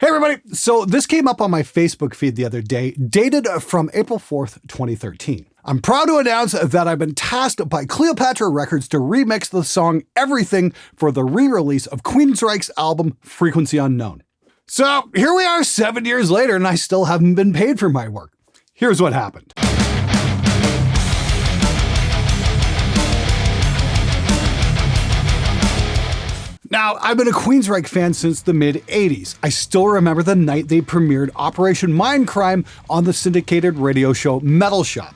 Hey everybody, so this came up on my Facebook feed the other day, dated from April 4th, 2013. I'm proud to announce that I've been tasked by Cleopatra Records to remix the song Everything for the re-release of Queensryche's album Frequency Unknown. So here we are 7 years later and I still haven't been paid for my work. Here's what happened. Now, I've been a Queensryche fan since the mid-'80s. I still remember the night they premiered Operation Mindcrime on the syndicated radio show Metal Shop.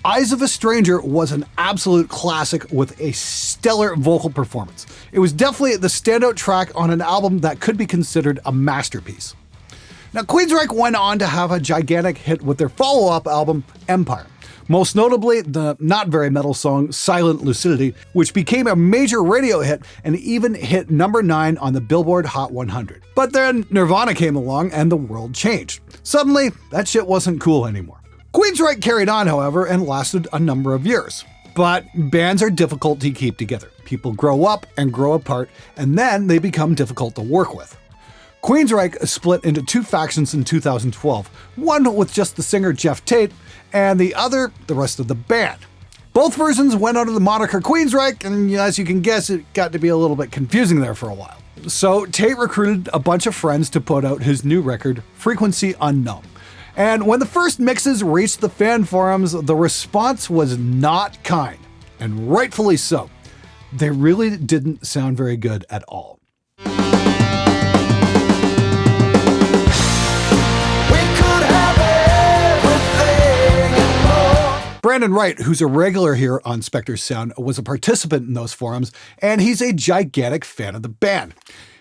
Eyes of a Stranger was an absolute classic with a stellar vocal performance. It was definitely the standout track on an album that could be considered a masterpiece. Now, Queensryche went on to have a gigantic hit with their follow-up album, Empire. Most notably, the not very metal song Silent Lucidity, which became a major radio hit and even hit number 9 on the Billboard Hot 100. But then Nirvana came along and the world changed. Suddenly, that shit wasn't cool anymore. Queensryche carried on, however, and lasted a number of years. But bands are difficult to keep together. People grow up and grow apart, and then they become difficult to work with. Queensryche split into two factions in 2012, one with just the singer Jeff Tate, and the other, the rest of the band. Both versions went under the moniker Queensryche, and as you can guess, it got to be a little bit confusing there for a while. So Tate recruited a bunch of friends to put out his new record, Frequency Unknown. And when the first mixes reached the fan forums, the response was not kind, and rightfully so. They really didn't sound very good at all. Brandon Wright, who's a regular here on Spectre Sound, was a participant in those forums, and he's a gigantic fan of the band.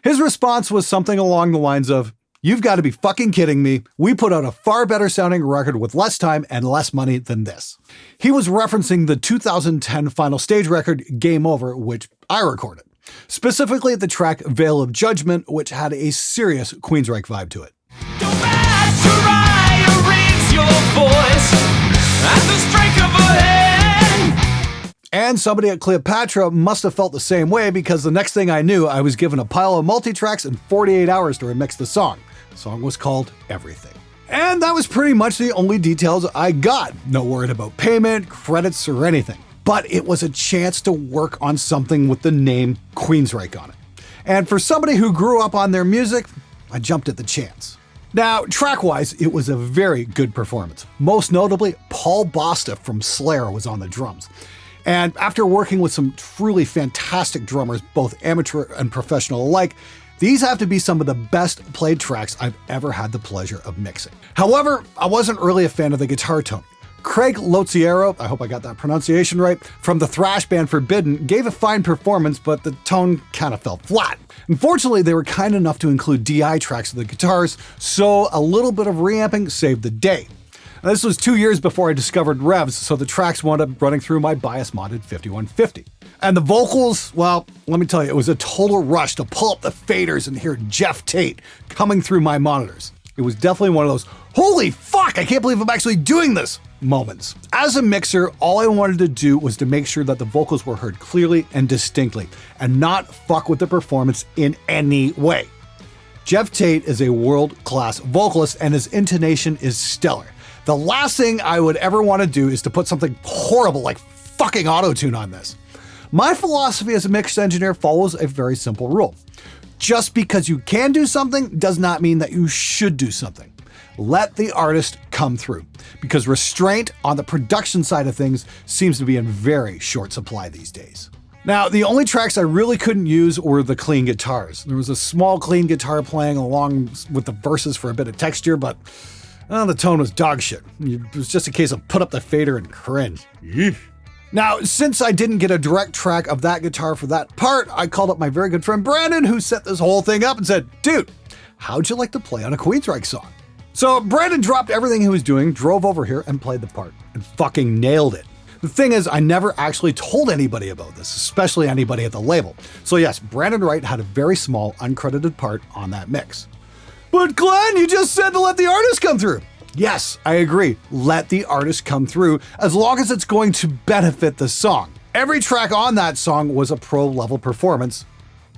His response was something along the lines of, "You've got to be fucking kidding me. We put out a far better sounding record with less time and less money than this." He was referencing the 2010 final stage record, Game Over, which I recorded. Specifically the track Veil of Judgment, which had a serious Queensryche vibe to it. And somebody at Cleopatra must have felt the same way, because the next thing I knew, I was given a pile of multi-tracks and 48 hours to remix the song. The song was called Everything. And that was pretty much the only details I got. No word about payment, credits, or anything. But it was a chance to work on something with the name Queensryche on it. And for somebody who grew up on their music, I jumped at the chance. Now, track-wise, it was a very good performance. Most notably, Paul Bosta from Slayer was on the drums. And after working with some truly fantastic drummers, both amateur and professional alike, these have to be some of the best played tracks I've ever had the pleasure of mixing. However, I wasn't really a fan of the guitar tone. Craig Loziero, I hope I got that pronunciation right, from the thrash band Forbidden, gave a fine performance, but the tone kind of fell flat. Unfortunately, they were kind enough to include DI tracks of the guitars, so a little bit of reamping saved the day. Now, this was 2 years before I discovered revs, so the tracks wound up running through my bias modded 5150. And the vocals, well, let me tell you, it was a total rush to pull up the faders and hear Jeff Tate coming through my monitors. It was definitely one of those, holy fuck, I can't believe I'm actually doing this moments. As a mixer, all I wanted to do was to make sure that the vocals were heard clearly and distinctly, and not fuck with the performance in any way. Jeff Tate is a world-class vocalist, and his intonation is stellar. The last thing I would ever want to do is to put something horrible like fucking auto-tune on this. My philosophy as a mix engineer follows a very simple rule. Just because you can do something does not mean that you should do something. Let the artist come through, because restraint on the production side of things seems to be in very short supply these days. Now, the only tracks I really couldn't use were the clean guitars. There was a small clean guitar playing along with the verses for a bit of texture, but the tone was dog shit. It was just a case of put up the fader and cringe. Now, since I didn't get a direct track of that guitar for that part, I called up my very good friend Brandon, who set this whole thing up and said, "Dude, how'd you like to play on a Queensryche song?" So Brandon dropped everything he was doing, drove over here and played the part, and fucking nailed it. The thing is, I never actually told anybody about this, especially anybody at the label. So yes, Brandon Wright had a very small, uncredited part on that mix. But Glenn, you just said to let the artist come through. Yes, I agree. Let the artist come through, as long as it's going to benefit the song. Every track on that song was a pro-level performance,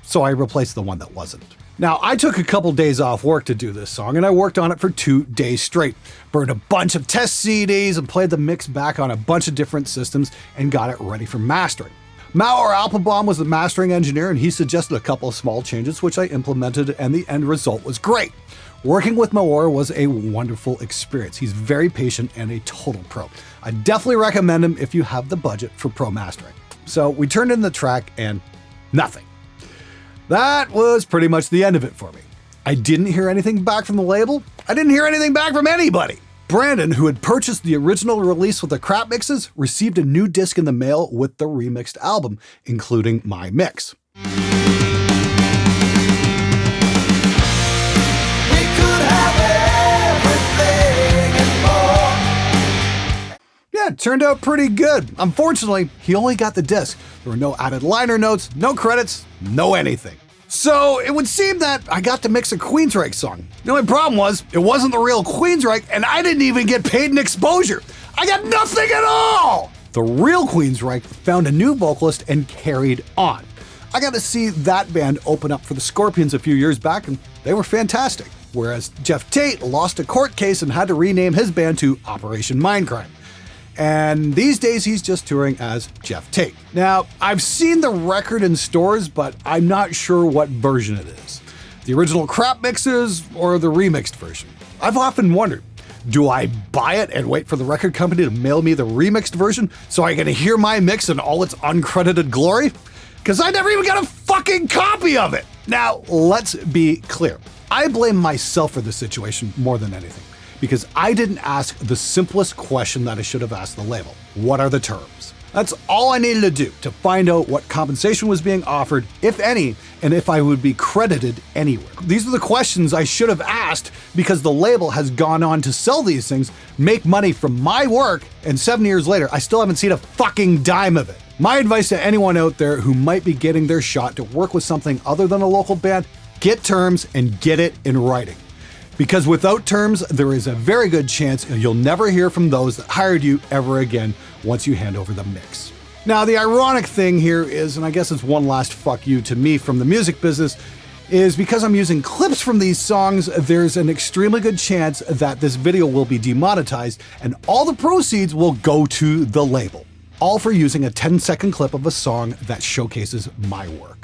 so I replaced the one that wasn't. Now, I took a couple days off work to do this song, and I worked on it for 2 days straight. Burned a bunch of test CDs and played the mix back on a bunch of different systems and got it ready for mastering. Mauer Applebaum was the mastering engineer, and he suggested a couple of small changes, which I implemented, and the end result was great. Working with Mauer was a wonderful experience. He's very patient and a total pro. I definitely recommend him if you have the budget for pro mastering. So we turned in the track and nothing. That was pretty much the end of it for me. I didn't hear anything back from the label. I didn't hear anything back from anybody. Brandon, who had purchased the original release with the crap mixes, received a new disc in the mail with the remixed album, including my mix. Yeah, it turned out pretty good. Unfortunately, he only got the disc. There were no added liner notes, no credits, no anything. So it would seem that I got to mix a Queensryche song. The only problem was, it wasn't the real Queensryche, and I didn't even get paid an exposure. I got nothing at all! The real Queensryche found a new vocalist and carried on. I got to see that band open up for the Scorpions a few years back, and they were fantastic. Whereas Jeff Tate lost a court case and had to rename his band to Operation Mindcrime. And these days he's just touring as Jeff Tate. Now, I've seen the record in stores, but I'm not sure what version it is. The original crap mixes or the remixed version. I've often wondered, do I buy it and wait for the record company to mail me the remixed version so I can hear my mix in all its uncredited glory? Because I never even got a fucking copy of it! Now, let's be clear. I blame myself for this situation more than anything, because I didn't ask the simplest question that I should have asked the label. What are the terms? That's all I needed to do to find out what compensation was being offered, if any, and if I would be credited anywhere. These are the questions I should have asked because the label has gone on to sell these things, make money from my work, and 7 years later, I still haven't seen a fucking dime of it. My advice to anyone out there who might be getting their shot to work with something other than a local band, get terms and get it in writing. Because without terms, there is a very good chance you'll never hear from those that hired you ever again once you hand over the mix. Now, the ironic thing here is, and I guess it's one last fuck you to me from the music business, is because I'm using clips from these songs, there's an extremely good chance that this video will be demonetized and all the proceeds will go to the label. All for using a 10-second clip of a song that showcases my work.